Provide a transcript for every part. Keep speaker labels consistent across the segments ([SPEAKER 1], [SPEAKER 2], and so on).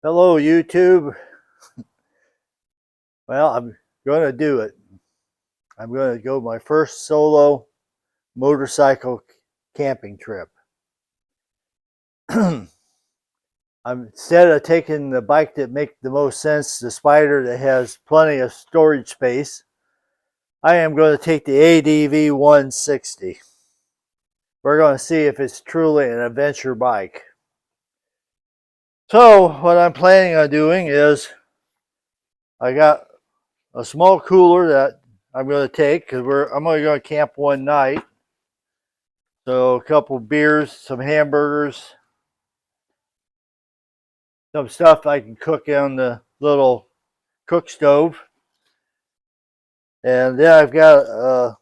[SPEAKER 1] Hello, YouTube. Well, I'm going to do it. I'm going to go my first solo motorcycle camping trip. Instead of taking the bike that makes the most sense, the Spider that has plenty of storage space, I am going to take the ADV 160. We're going to see if it's truly an adventure bike. So what I'm planning on doing is I got a small cooler that I'm going to take because I'm only going to camp one night. So a couple beers, some hamburgers, some stuff I can cook on the little cook stove. And then I've got a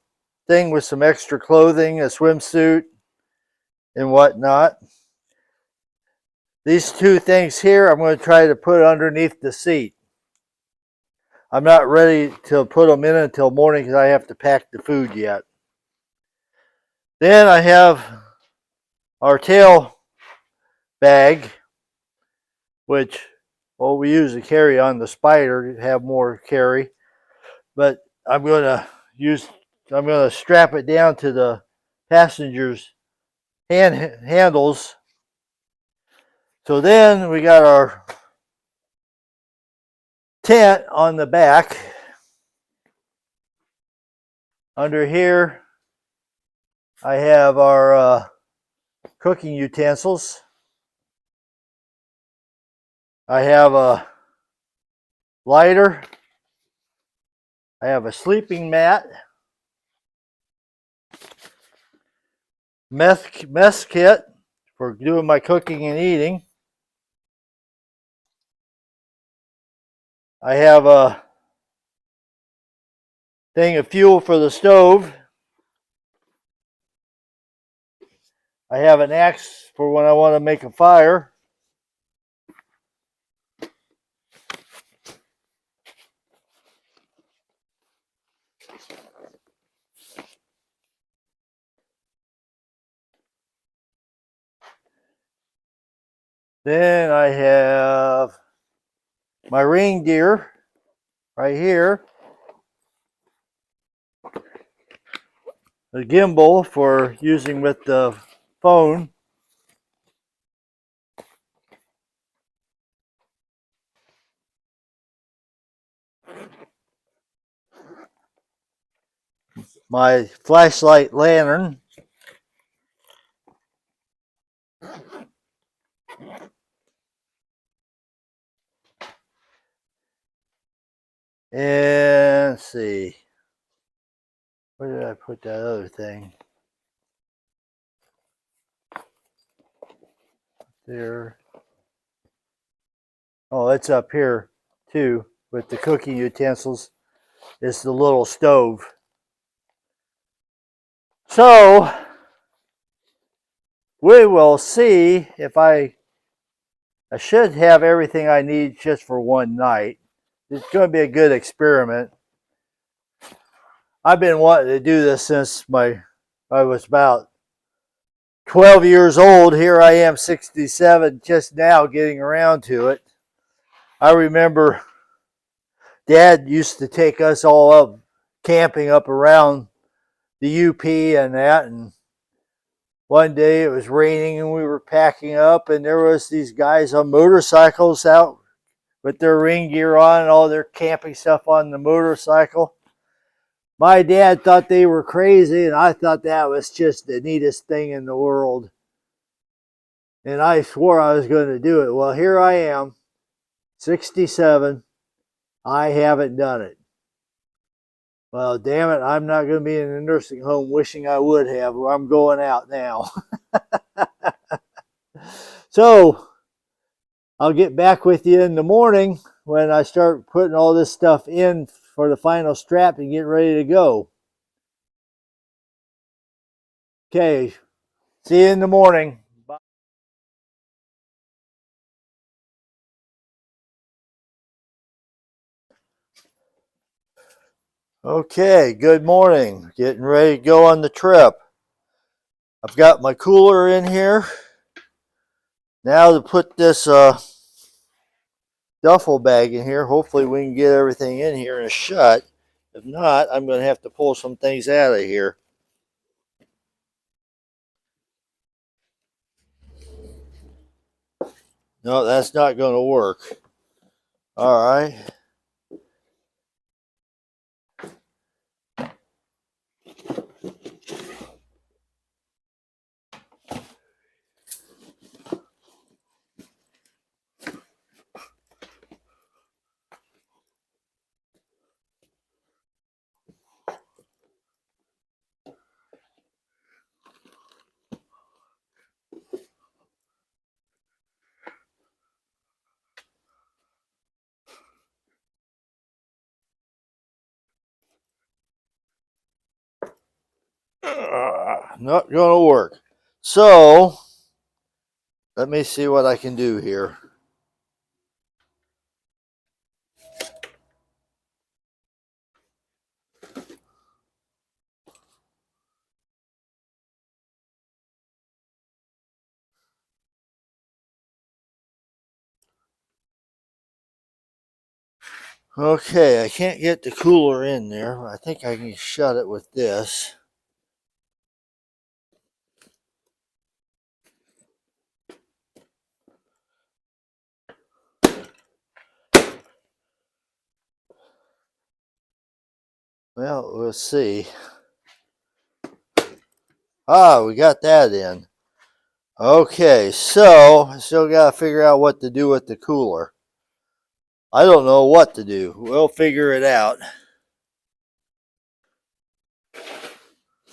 [SPEAKER 1] thing with some extra clothing, a swimsuit and whatnot. These two things here I'm going to try to put underneath the seat. I'm not ready to put them in until morning because I have to pack the food yet. Then I have our tail bag, which we usually carry on the Spider to have more carry. But I'm going to strap it down to the passenger's handles. So then we got our tent on the back. Under here, I have our cooking utensils. I have a lighter. I have a sleeping mat. Mess kit for doing my cooking and eating. I have a thing of fuel for the stove. I have an axe for when I want to make a fire. Then I have my rain gear right here. The gimbal for using with the phone. My flashlight lantern. And let's see. Where did I put that other thing? There. Oh, it's up here too with the cooking utensils. It's the little stove. So we will see if I should have everything I need just for one night. It's going to be a good experiment. I've been wanting to do this since I was about 12 years old. Here I am, 67, just now getting around to it. I remember Dad used to take us all up camping up around the UP and that, and one day it was raining and we were packing up, and there was these guys on motorcycles out with their rain gear on and all their camping stuff on the motorcycle. My dad thought they were crazy, and I thought that was just the neatest thing in the world. And I swore I was going to do it. Well, here I am, 67. I haven't done it. Well, damn it, I'm not going to be in a nursing home wishing I would have. I'm going out now. So, I'll get back with you in the morning when I start putting all this stuff in for the final strap and get ready to go. Okay, see you in the morning. Bye. Okay, good morning. Getting ready to go on the trip. I've got my cooler in here. Now to put this duffel bag in here. Hopefully we can get everything in here and shut. If not, I'm going to have to pull some things out of here. No, that's not going to work. All right. Not going to work. So, let me see what I can do here. Okay, I can't get the cooler in there. I think I can shut it with this. Well, we'll see. Ah, we got that in. Okay, so I still got to figure out what to do with the cooler. I don't know what to do. We'll figure it out.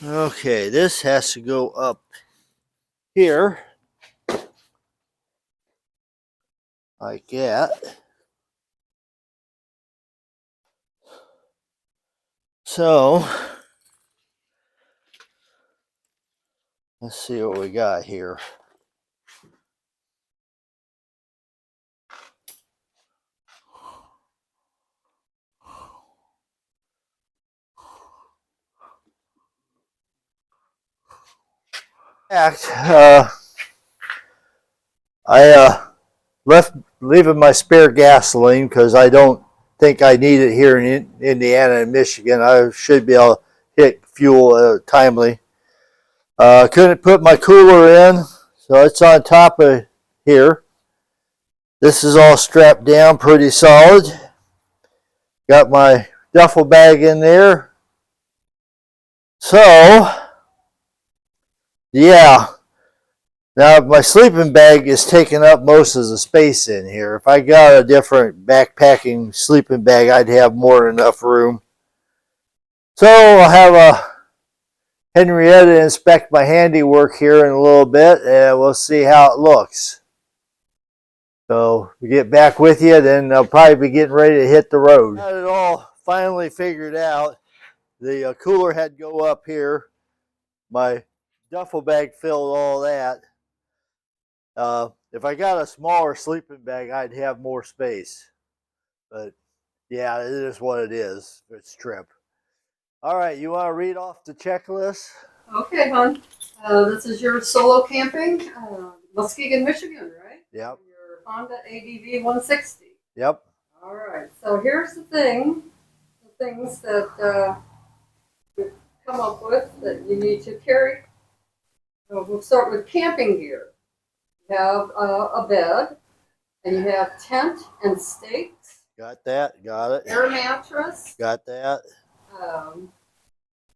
[SPEAKER 1] Okay, this has to go up here. Like that. So, let's see what we got here. I leaving my spare gasoline because I don't think I need it here in Indiana and Michigan. I should be able to hit fuel timely. Couldn't put my cooler in, so it's on top of here. This is all strapped down pretty solid. Got my duffel bag in there. So, yeah. Now my sleeping bag is taking up most of the space in here. If I got a different backpacking sleeping bag, I'd have more than enough room. So I'll have a Henrietta inspect my handiwork here in a little bit, and we'll see how it looks. So we get back with you, then I'll probably be getting ready to hit the road. Got it all finally figured out. The cooler had to go up here. My duffel bag filled all that. If I got a smaller sleeping bag, I'd have more space. But yeah, it is what it is. It's trip. All right, you want to read off the checklist?
[SPEAKER 2] Okay, hon. This is your solo camping, Muskegon, Michigan, right?
[SPEAKER 1] Yep.
[SPEAKER 2] Your Honda ADV 160.
[SPEAKER 1] Yep.
[SPEAKER 2] All right. So here's the things that we've come up with that you need to carry. We'll start with camping gear. You have a bed, and you have tent and stakes.
[SPEAKER 1] Got that. Got it.
[SPEAKER 2] Air mattress.
[SPEAKER 1] Got that.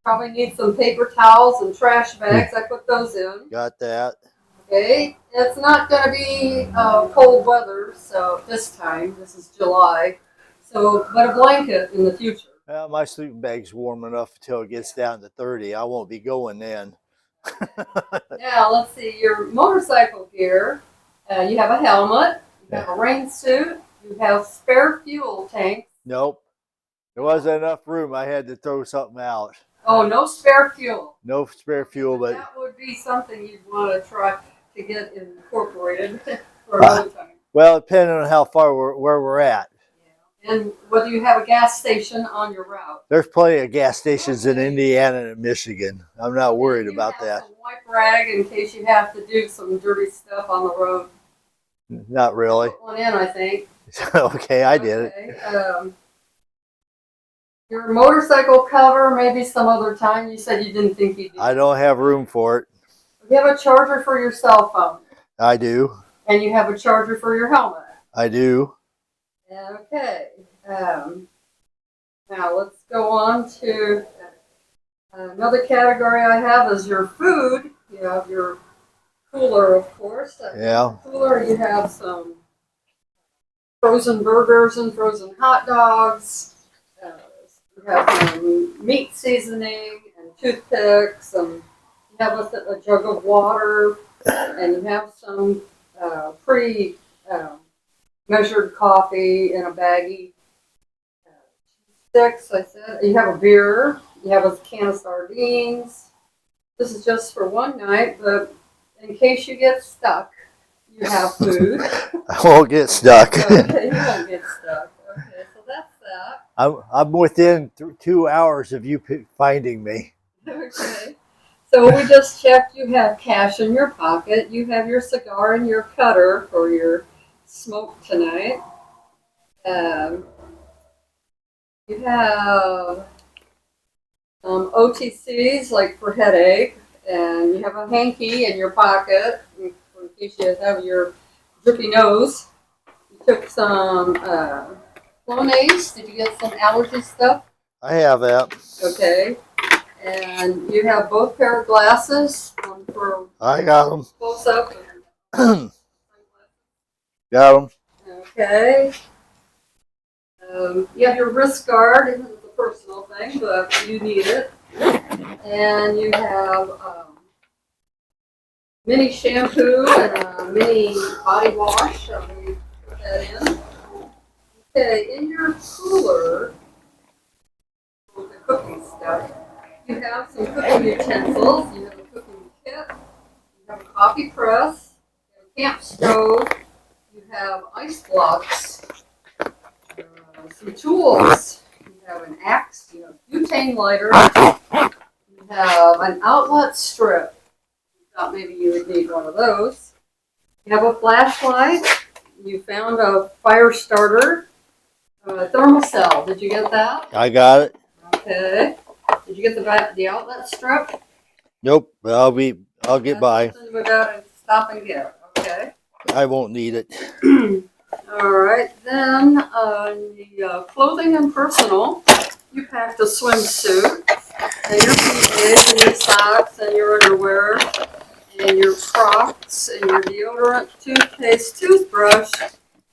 [SPEAKER 2] Probably need some paper towels and trash bags. I put those in.
[SPEAKER 1] Got that.
[SPEAKER 2] Okay, it's not going to be cold weather, so this is July, so, but a blanket in the future.
[SPEAKER 1] Well, my sleeping bag's warm enough until it gets down to 30. I won't be going then.
[SPEAKER 2] Now, let's see, your motorcycle gear, you have a helmet, you have a rain suit, you have spare fuel tanks.
[SPEAKER 1] Nope. There wasn't enough room. I had to throw something out.
[SPEAKER 2] Oh, no spare fuel.
[SPEAKER 1] No spare fuel, but
[SPEAKER 2] that would be something you'd want to try to get incorporated for another time.
[SPEAKER 1] Well, depending on how far where we're at.
[SPEAKER 2] Yeah. And whether you have a gas station on your route.
[SPEAKER 1] There's plenty of gas stations in Indiana and Michigan. I'm not worried about that.
[SPEAKER 2] Some wipe rag in case you have to do some dirty stuff on the road.
[SPEAKER 1] Not really.
[SPEAKER 2] Put one in, I think.
[SPEAKER 1] Okay, I did it.
[SPEAKER 2] Okay. Your motorcycle cover, maybe some other time. You said you didn't think you did.
[SPEAKER 1] I don't have room for it.
[SPEAKER 2] You have a charger for your cell phone.
[SPEAKER 1] I do.
[SPEAKER 2] And you have a charger for your helmet.
[SPEAKER 1] I do.
[SPEAKER 2] Okay. Now let's go on to another category I have is your food. You have your cooler, of course.
[SPEAKER 1] Yeah.
[SPEAKER 2] Cooler, you have some frozen burgers and frozen hot dogs. You have some meat seasoning and toothpicks, and you have a jug of water, and you have some pre-measured coffee in a baggie. Sticks, I said. You have a beer. You have a can of sardines. This is just for one night, but in case you get stuck, you have food.
[SPEAKER 1] I won't get stuck.
[SPEAKER 2] Okay, you won't get stuck. Okay, so that's that.
[SPEAKER 1] I'm within 2 hours of you finding me.
[SPEAKER 2] Okay. So we just checked you have cash in your pocket. You have your cigar and your cutter for your smoke tonight. You have some OTCs like for headache, and you have a hanky in your pocket in case you have your drippy nose. You took some Flonase. Did you get some allergy stuff?
[SPEAKER 1] I have that.
[SPEAKER 2] Okay. And you have both pair of glasses, one for
[SPEAKER 1] I got them.
[SPEAKER 2] close up.
[SPEAKER 1] Got them.
[SPEAKER 2] Okay. You have your wrist guard. This is a personal thing, but you need it. And you have mini shampoo and a mini body wash. So we put that in. Okay, in your cooler with the cooking stuff, you have some cooking utensils. You have a cooking kit. You have a coffee press. You have a camp stove. You have ice blocks. Some tools. You have an axe. You have a butane lighter. You have an outlet strip. You thought maybe you would need one of those. You have a flashlight. You found a fire starter. A thermocell. Did you get that?
[SPEAKER 1] I got it.
[SPEAKER 2] Okay. Did you get the outlet strip?
[SPEAKER 1] Nope. I'll get by.
[SPEAKER 2] We gotta stop and get. Okay.
[SPEAKER 1] I won't need it.
[SPEAKER 2] All right. Then the clothing and personal. You packed a swimsuit and your PJs and your socks and your underwear and your Crocs and your deodorant, toothpaste, toothbrush,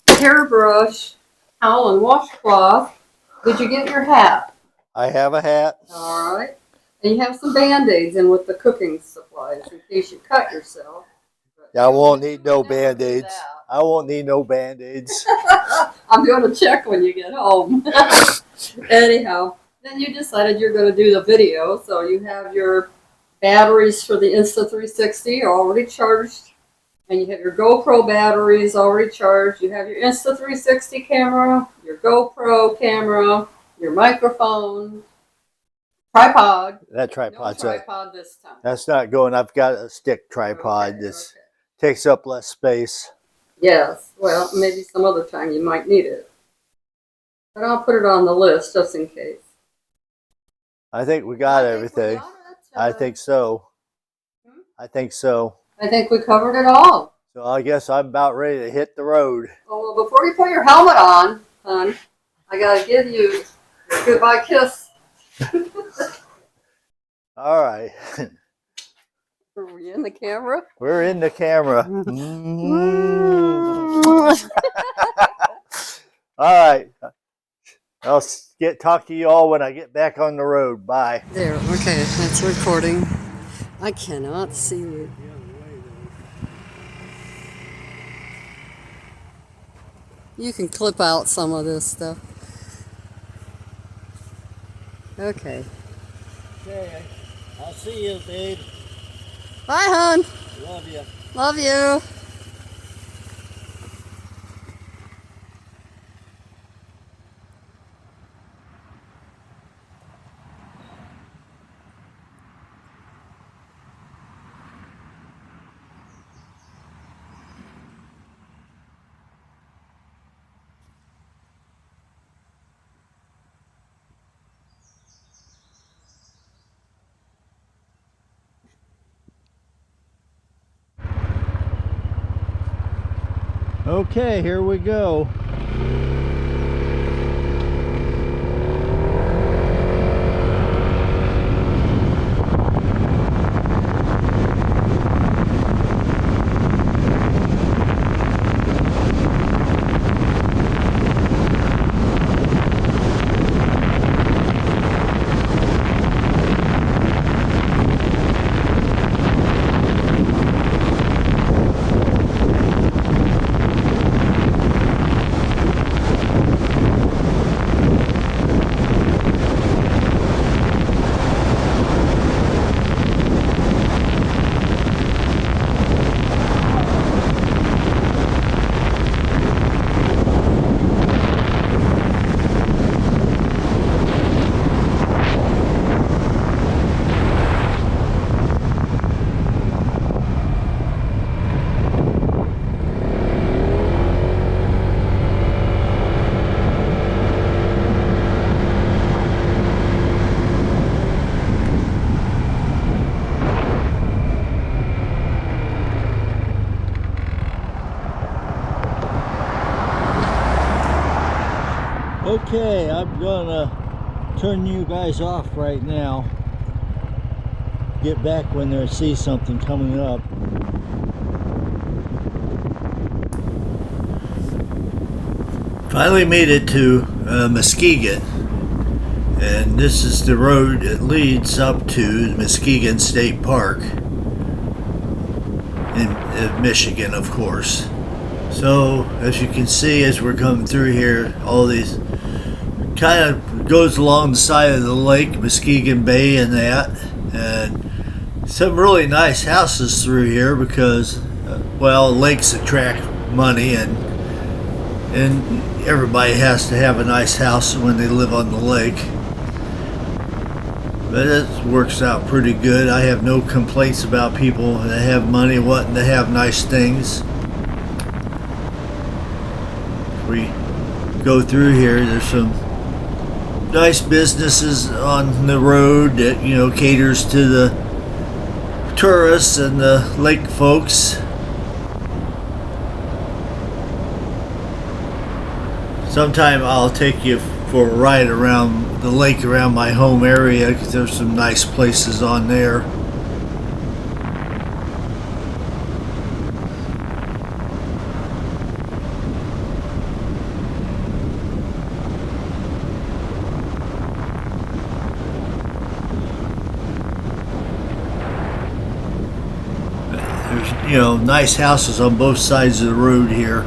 [SPEAKER 2] hairbrush, towel and washcloth. Did you get your hat?
[SPEAKER 1] I have a hat.
[SPEAKER 2] All right. And you have some Band-Aids in with the cooking supplies in case you cut yourself.
[SPEAKER 1] I won't need no Band-Aids. I won't need no Band-Aids.
[SPEAKER 2] I'm going to check when you get home. Anyhow, then you decided you're going to do the video. So you have your batteries for the Insta360 already charged. And you have your GoPro batteries already charged. You have your Insta360 camera, your GoPro camera, your microphone, tripod.
[SPEAKER 1] That tripod's
[SPEAKER 2] No tripod this time.
[SPEAKER 1] That's not going. I've got a stick tripod.
[SPEAKER 2] Okay,
[SPEAKER 1] This takes up less space.
[SPEAKER 2] Yes. Well, maybe some other time you might need it. But I'll put it on the list just in case.
[SPEAKER 1] I think we got everything. I think so. I think so.
[SPEAKER 2] I think we covered it all.
[SPEAKER 1] So I guess I'm about ready to hit the road.
[SPEAKER 2] Oh, well, before you put your helmet on, hon, I gotta give you a goodbye kiss.
[SPEAKER 1] All right.
[SPEAKER 2] Are we in the camera?
[SPEAKER 1] We're in the camera. All right. I'll talk to you all when I get back on the road. Bye.
[SPEAKER 2] There, okay, that's recording. I cannot see you. You can clip out some of this stuff. Okay.
[SPEAKER 1] Okay. I'll see you, babe.
[SPEAKER 2] Bye, hon.
[SPEAKER 1] Love you.
[SPEAKER 2] Love you.
[SPEAKER 1] Okay, here we go. Okay, I'm gonna turn you guys off right now. Get back when I see something coming up. Finally made it to Muskegon, and this is the road that leads up to Muskegon State Park in Michigan, of course. So as you can see, as we're coming through here, all these kind of goes along the side of the lake, Muskegon Bay, and that, and some really nice houses through here because, well, lakes attract money, and everybody has to have a nice house when they live on the lake. But it works out pretty good. I have no complaints about people that have money wanting to have nice things. We go through here, there's some nice businesses on the road that, you know, caters to the tourists and the lake folks. Sometime I'll take you for a ride around the lake around my home area because there's some nice places on there. There's, you know, nice houses on both sides of the road here.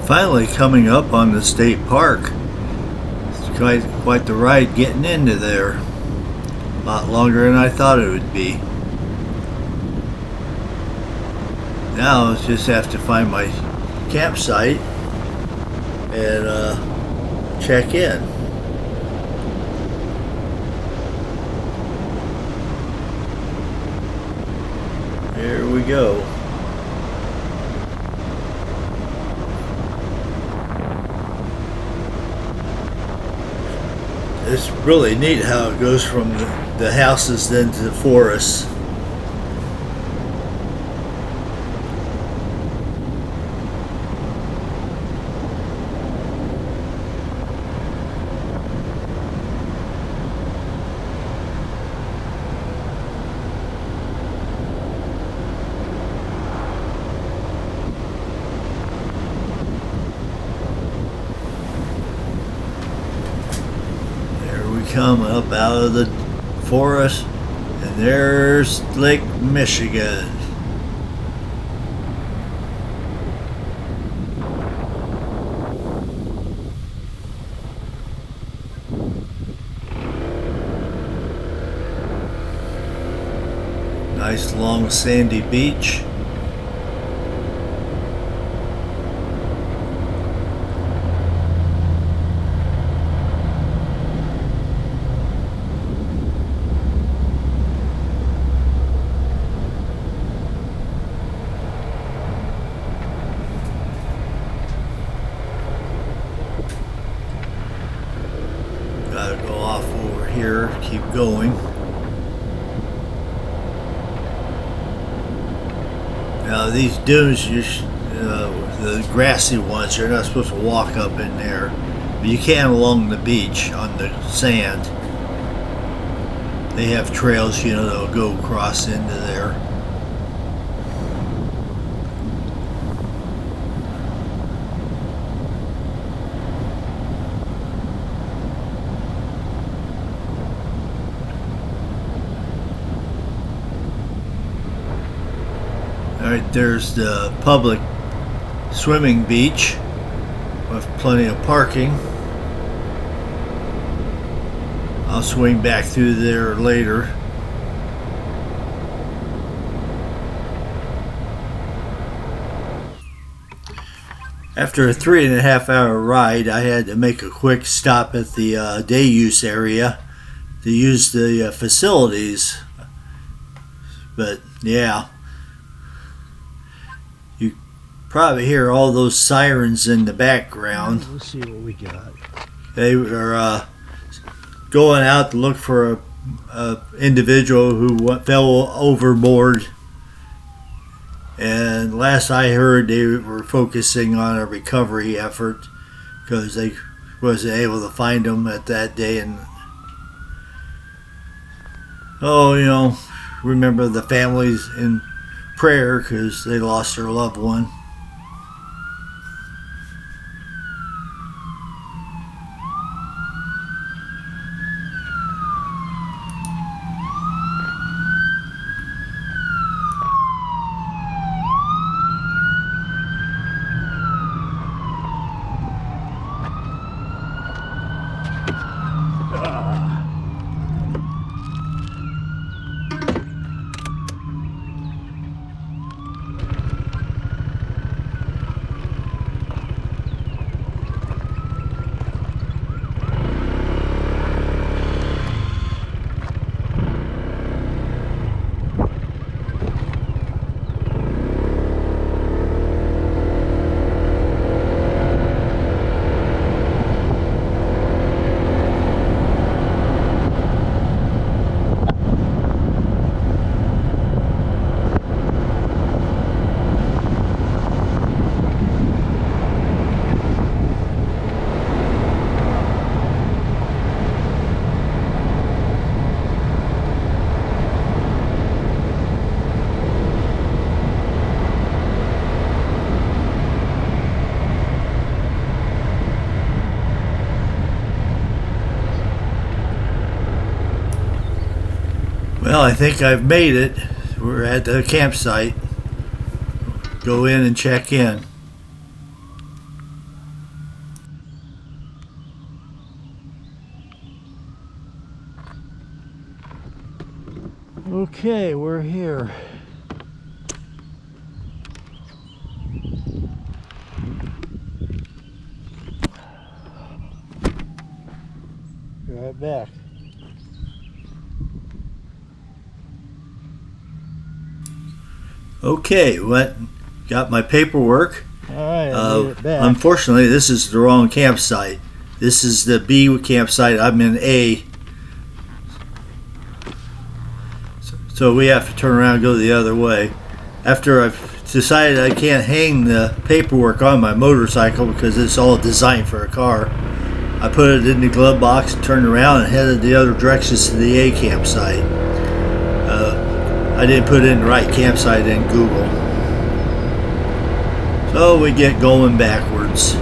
[SPEAKER 1] Finally coming up on the state park. It's quite the ride getting into there. A lot longer than I thought it would be. Now I just have to find my campsite and check in. There we go. It's really neat how it goes from the houses then to the forests. Come up out of the forest, and there's Lake Michigan. Nice long sandy beach. Gotta go off over here, keep going. Now these dunes, the grassy ones, you're not supposed to walk up in there, but you can along the beach on the sand. They have trails, that'll go across into there. Alright, there's the public swimming beach with plenty of parking. I'll swing back through there later. After a 3.5 hour ride, I had to make a quick stop at the day use area to use the facilities. But yeah. Probably hear all those sirens in the background.
[SPEAKER 3] Let's see what we got.
[SPEAKER 1] They were going out to look for a individual who fell overboard. And last I heard, they were focusing on a recovery effort because they wasn't able to find him at that day. And remember the families in prayer because they lost their loved one. Well, I think I've made it. We're at the campsite. Go in and check in. Okay, we're here. Be right back. Okay, got my paperwork. All right, I made it back. Unfortunately, this is the wrong campsite. This is the B campsite. I'm in A. So we have to turn around and go the other way. After I've decided I can't hang the paperwork on my motorcycle because it's all designed for a car, I put it in the glove box, turned around, and headed the other directions to the A campsite. I didn't put in the right campsite in Google. So we get going backwards.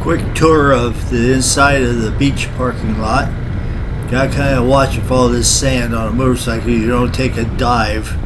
[SPEAKER 1] Quick tour of the inside of the beach parking lot. Gotta kind of watch if all this sand on a motorcycle, you don't take a dive.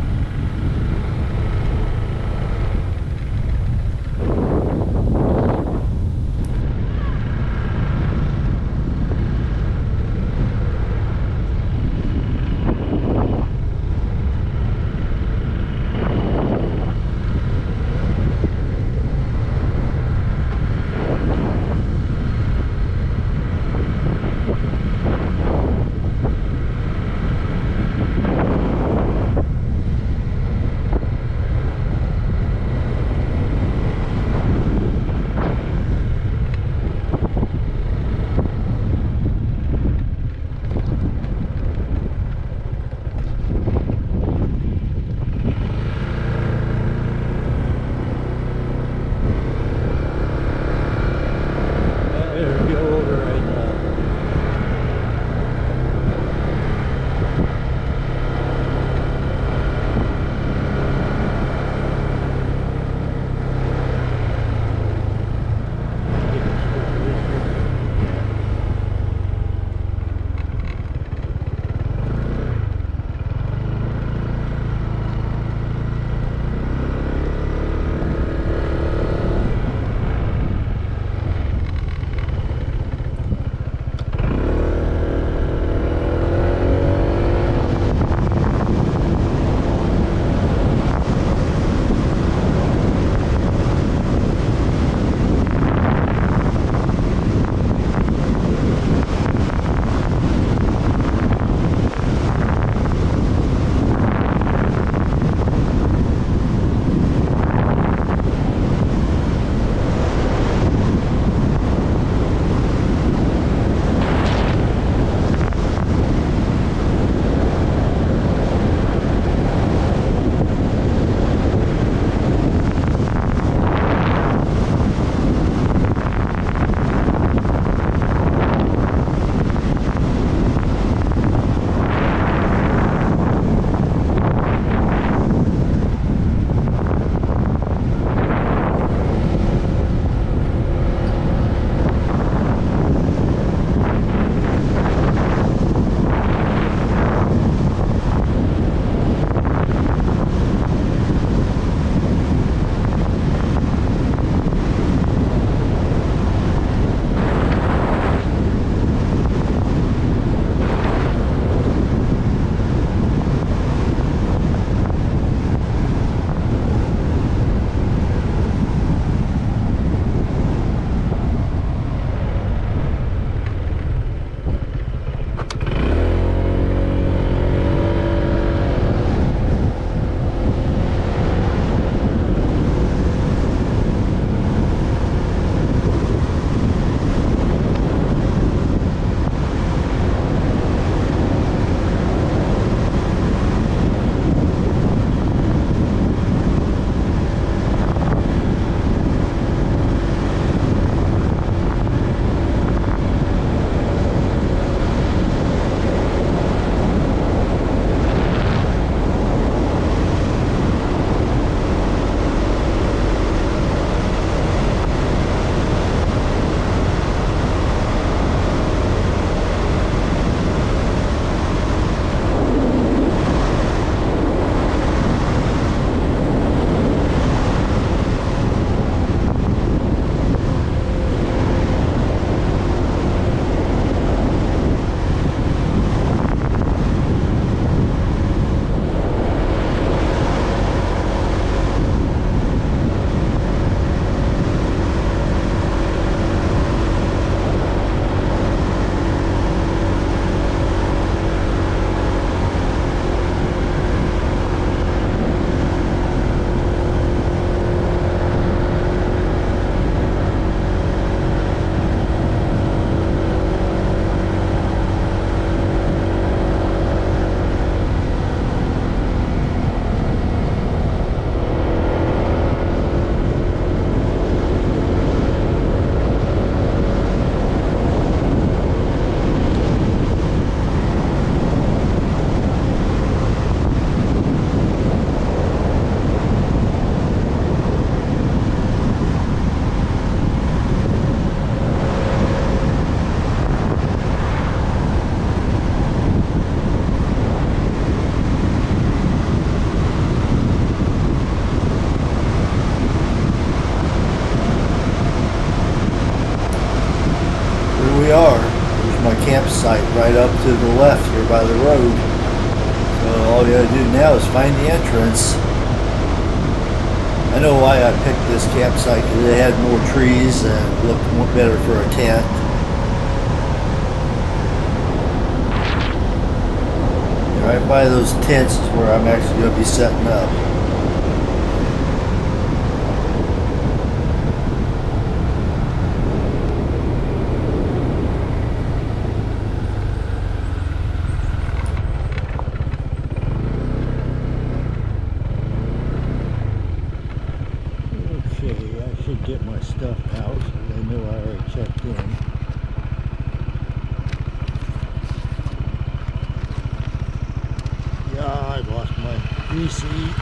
[SPEAKER 1] by the road. So all you gotta do now is find the entrance. I know why I picked this campsite, because it had more trees and looked more better for a tent. Right by those tents is where I'm actually going to be setting up. Okay, I should get my stuff out so they know I already checked in. Yeah, I lost my receipt.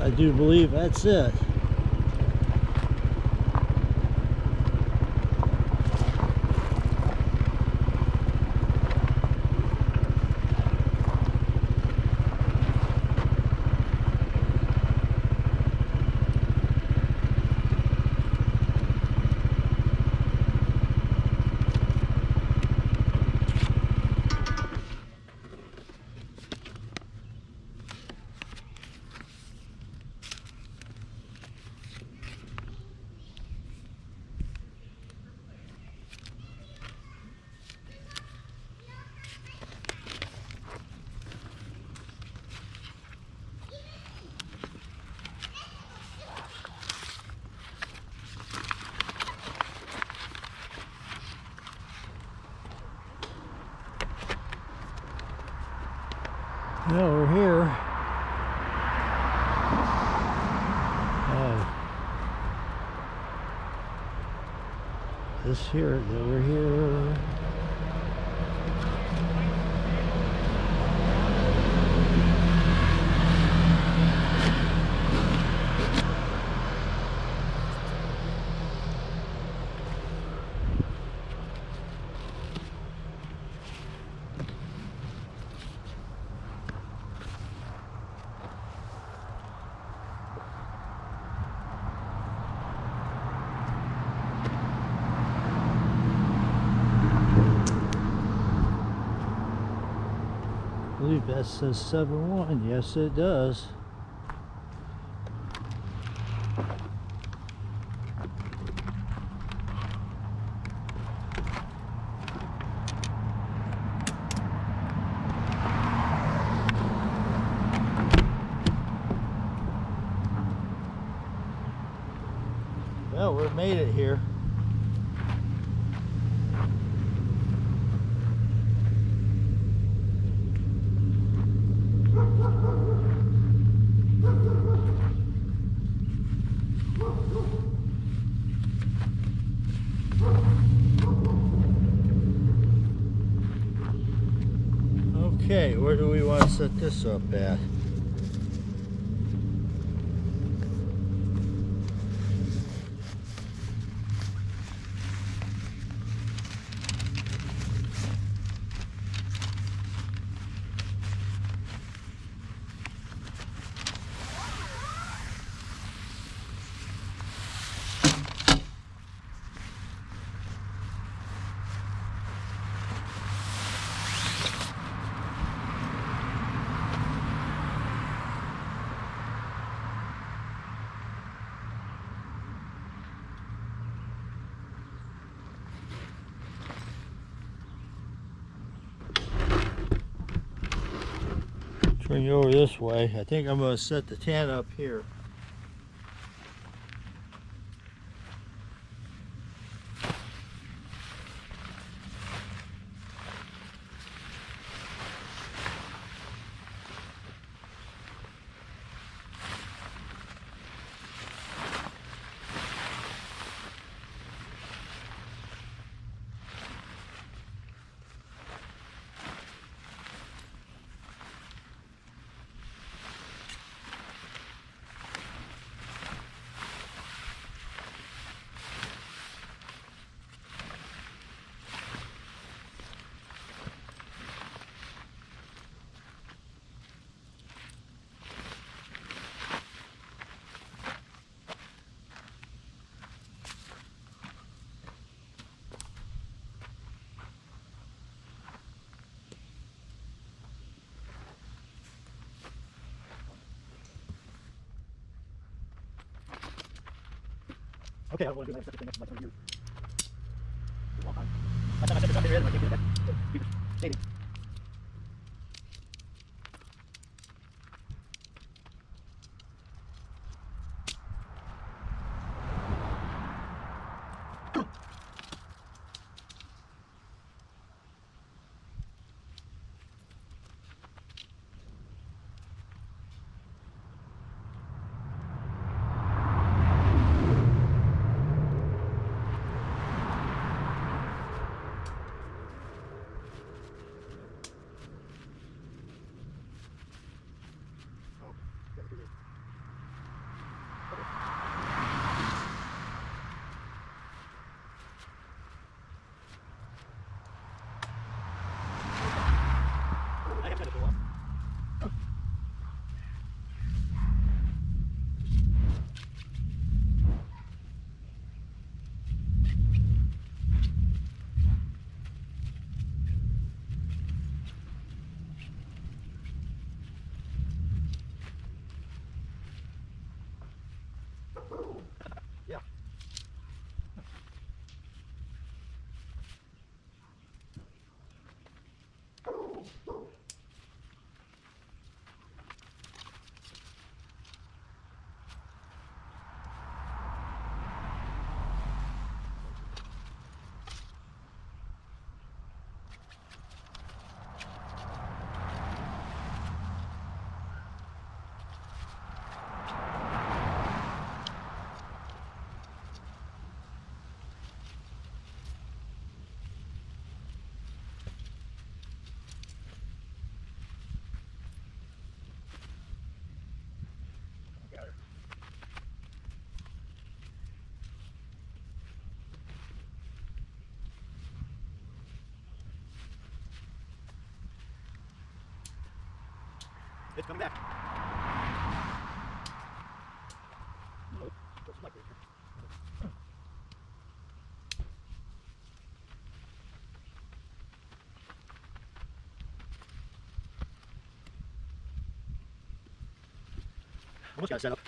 [SPEAKER 1] I do believe that's it. No, we're here. This here, we're here. I believe that says 7-1. Yes, it does. we made it here. Okay, where do we want to set this up at? Turn you over this way. I think I'm going to set the tent up here. Okay, I don't want to do that. That's like a year. A long time. Last time I set this up, they read it, I can't do that. Maybe. Yeah. Got her. It's coming back. Nope. Put some light right here. Almost got it set up.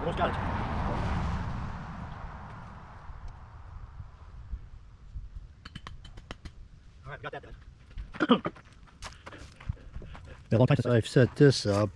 [SPEAKER 1] Almost got it. All right, got that done. Been a long time since I've set this up.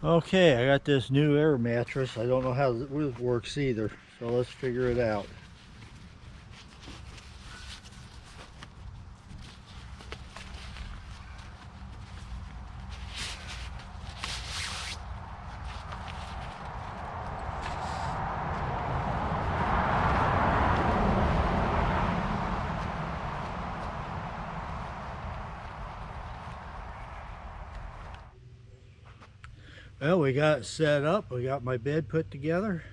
[SPEAKER 1] Okay, I got this new air mattress. I don't know how it works either, so let's figure it out. Well, we got it set up. We got my bed put together.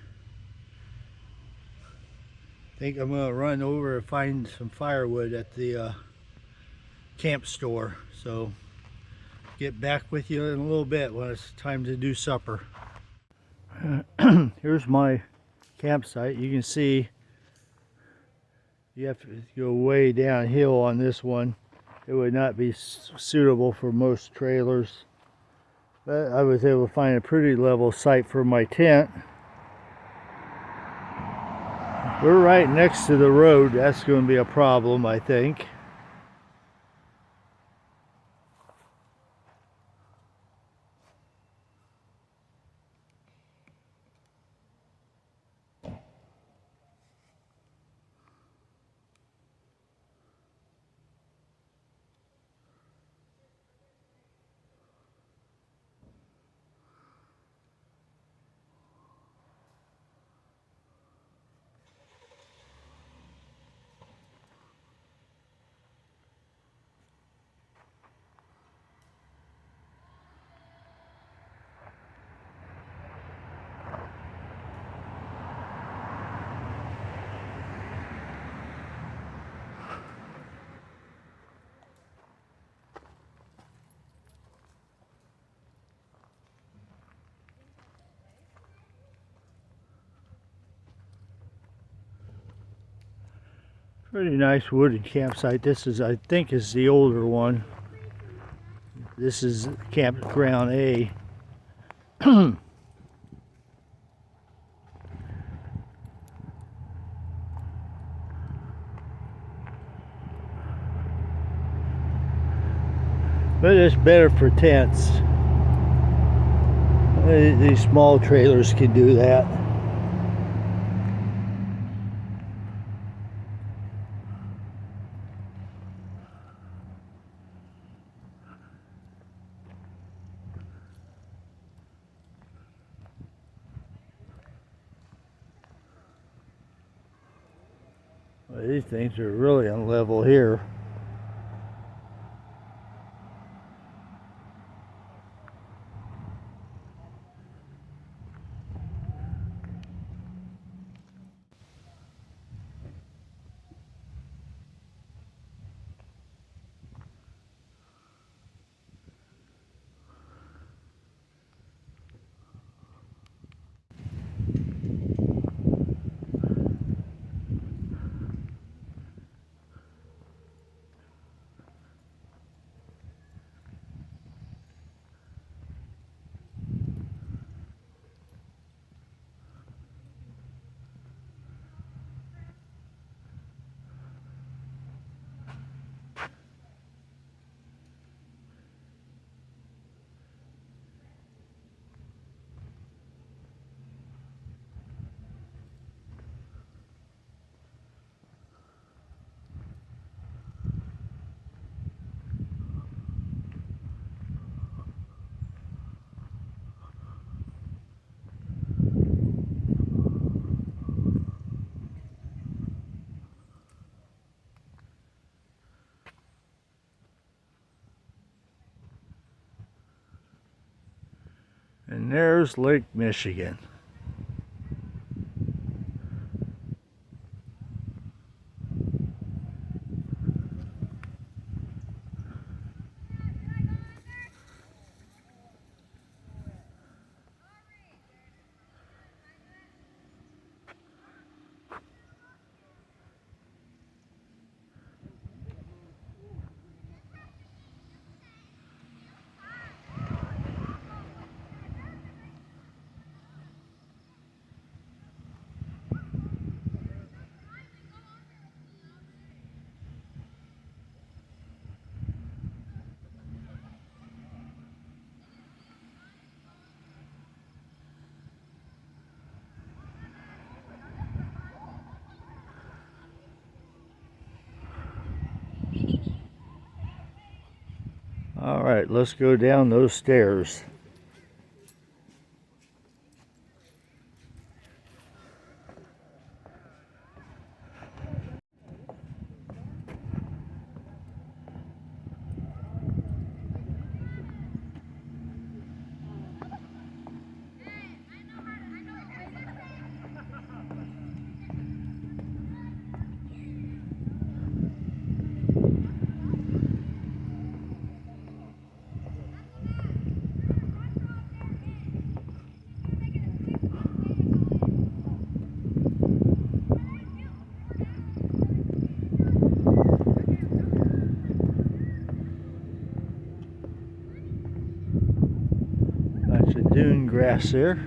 [SPEAKER 1] I think I'm going to run over and find some firewood at the camp store. So get back with you in a little bit when it's time to do supper. Here's my campsite. You can see you have to go way downhill on this one. It would not be suitable for most trailers. But I was able to find a pretty level site for my tent. We're right next to the road. That's going to be a problem, I think. Pretty nice wooded campsite. This is, I think, is the older one. This is campground A. But it's better for tents. These small trailers can do that. Well, these things are really unlevel here. And there's Lake Michigan. All right, let's go down those stairs. Bunch of dune grass there.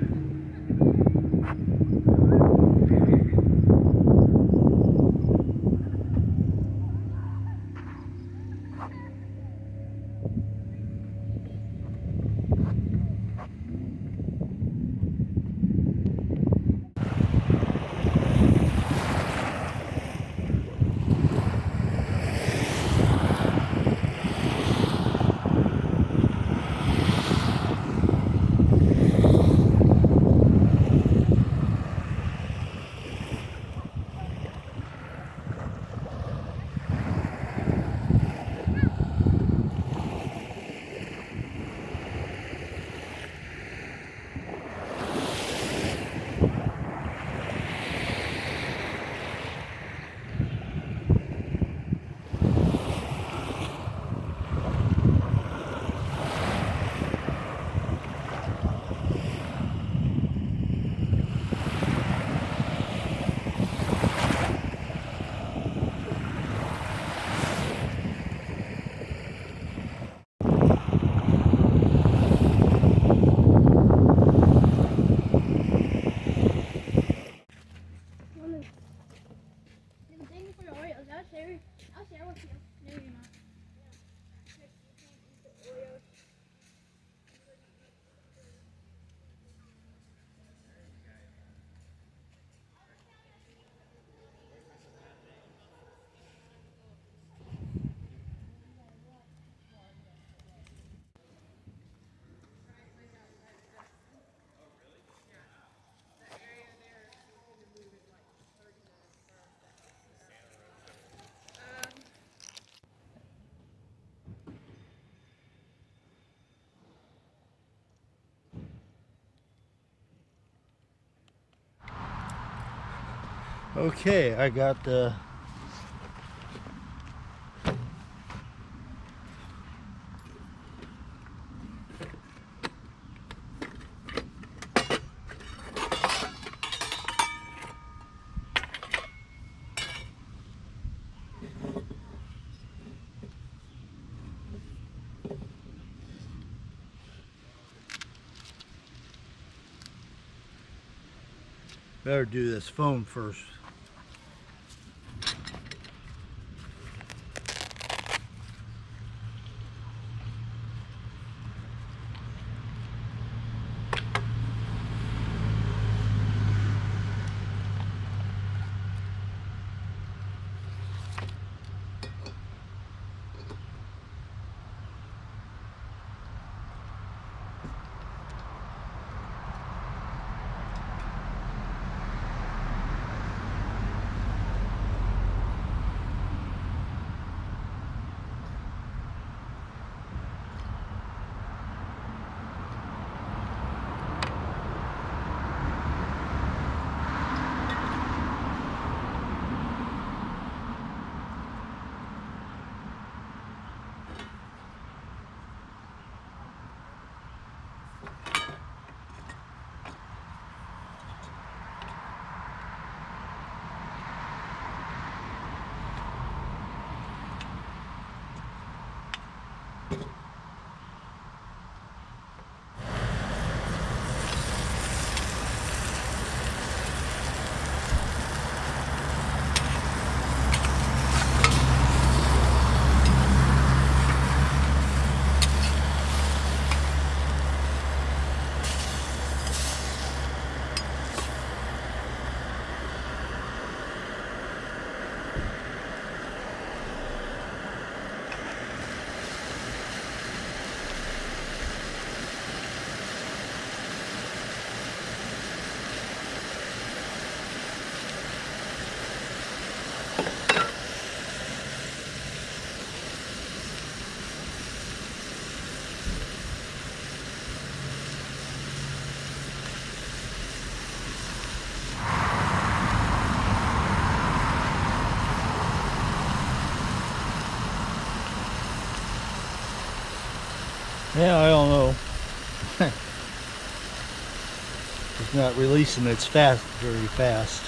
[SPEAKER 3] I'll share with you. No, you're not.
[SPEAKER 1] Okay, I got the better do this foam first. Yeah, I don't know. It's not releasing its fast very fast.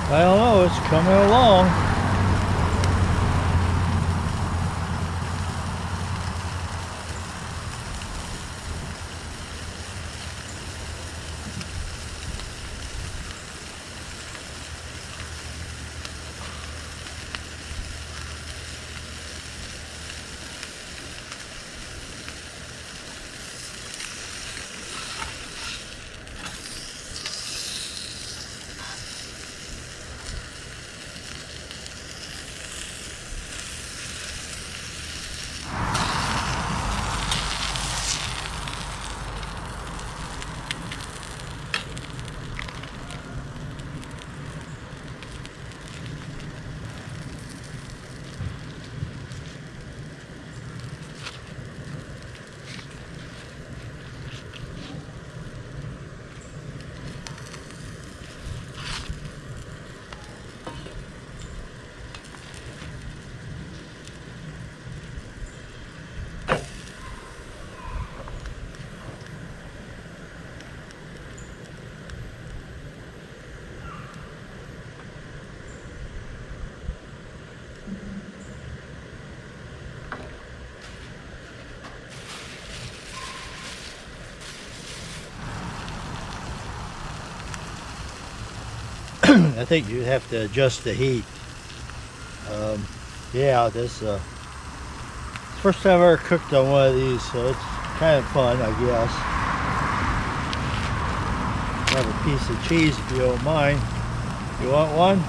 [SPEAKER 1] I don't know, it's coming along. I think you have to adjust the heat. Yeah, this first time I ever cooked on one of these, so it's kind of fun, I guess. Have a piece of cheese if you don't mind. You want one?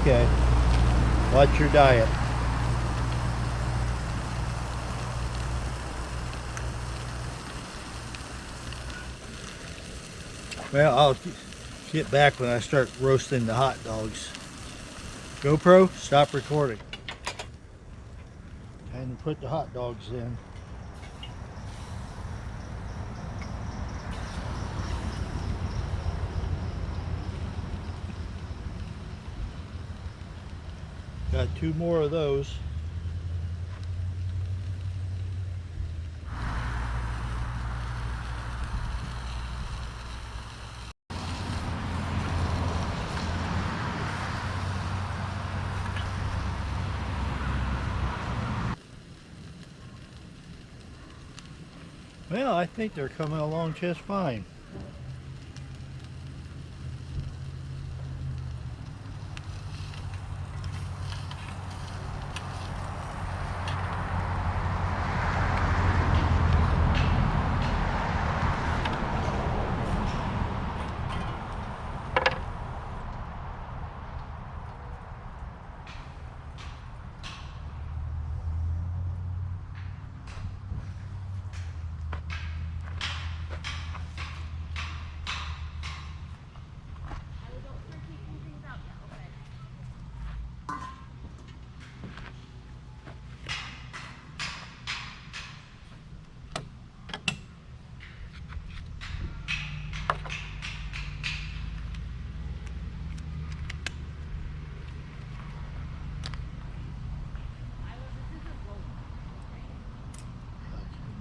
[SPEAKER 1] Okay. Watch your diet. Well, I'll get back when I start roasting the hot dogs. GoPro, stop recording. And put the hot dogs in. Got 2 more of those. Well, I think they're coming along just fine.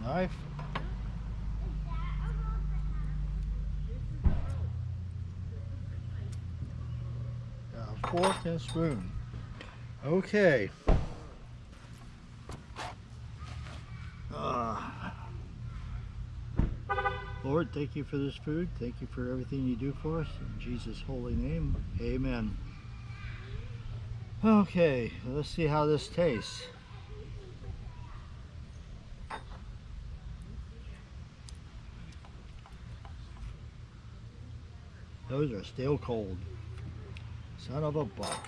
[SPEAKER 1] Knife. A fork and a spoon. Okay. Lord, thank you for this food. Thank you for everything you do for us. In Jesus' holy name, amen. Okay, let's see how this tastes. Those are still cold. Son of a buck.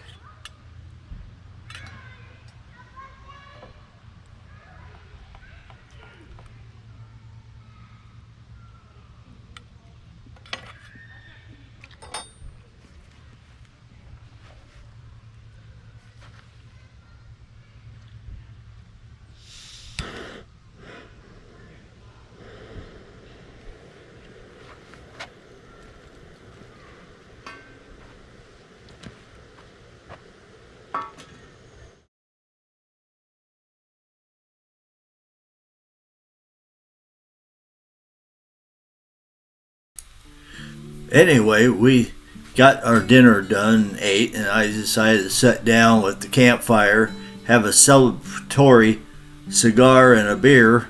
[SPEAKER 1] Anyway, we got our dinner done, ate, and I decided to sit down with the campfire, have a celebratory cigar and a beer,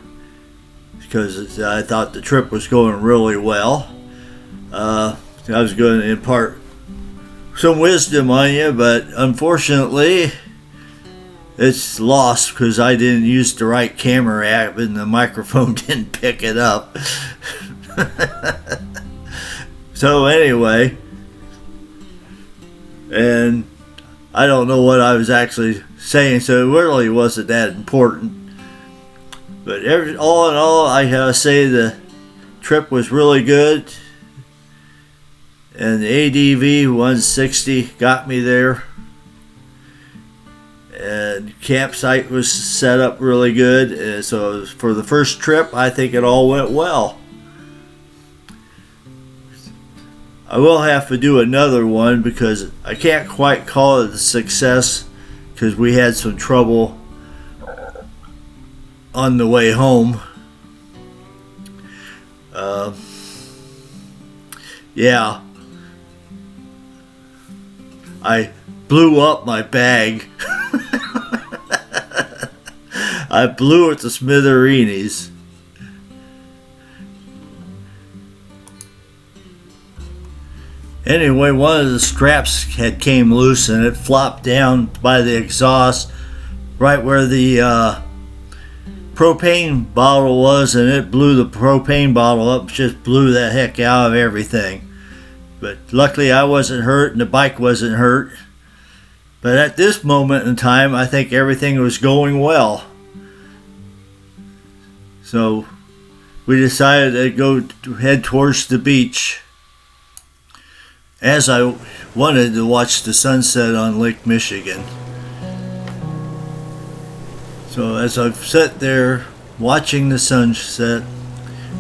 [SPEAKER 1] because I thought the trip was going really well. I was going to impart some wisdom on you, but unfortunately, it's lost because I didn't use the right camera app and the microphone didn't pick it up. So anyway, and I don't know what I was actually saying, so it really wasn't that important. But all in all, I gotta say the trip was really good, and the ADV 160 got me there, and campsite was set up really good, and so for the first trip, I think it all went well. I will have to do another one because I can't quite call it a success because we had some trouble on the way home. Yeah, I blew up my bag. I blew it to smithereens. Anyway, one of the straps had came loose and it flopped down by the exhaust right where the propane bottle was, and it blew the propane bottle up, just blew the heck out of everything. But luckily I wasn't hurt and the bike wasn't hurt. But at this moment in time, I think everything was going well. So we decided to head towards the beach, as I wanted to watch the sunset on Lake Michigan. So as I've sat there watching the sunset,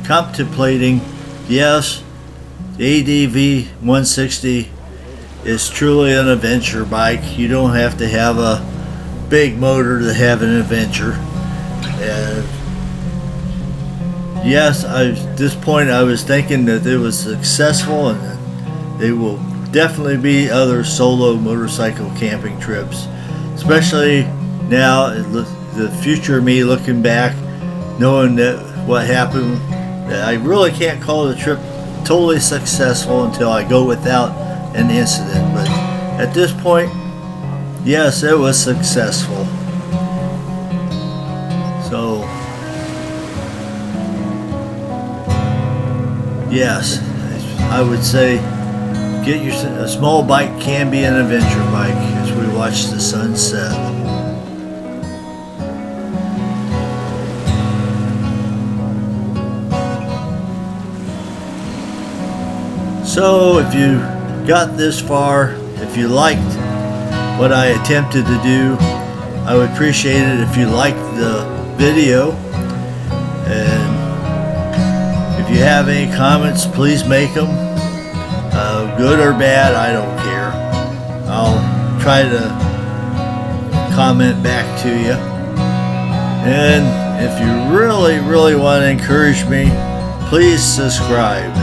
[SPEAKER 1] contemplating, yes, the ADV 160 is truly an adventure bike. You don't have to have a big motor to have an adventure. And yes, at this point I was thinking that it was successful, and there will definitely be other solo motorcycle camping trips, especially now, the future me looking back, knowing that what happened, that I really can't call the trip totally successful until I go without an incident. But at this point, yes, it was successful. So yes, I would say a small bike can be an adventure bike as we watch the sunset. So if you got this far, if you liked what I attempted to do, I would appreciate it if you liked the video. And if you have any comments, please make them. Good or bad, I don't care. I'll try to comment back to you. And if you really, really want to encourage me, please subscribe.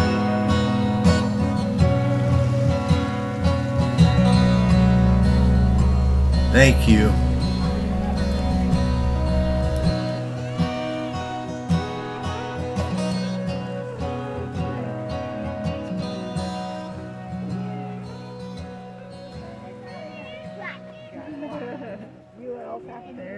[SPEAKER 1] Thank you.
[SPEAKER 3] You else after there.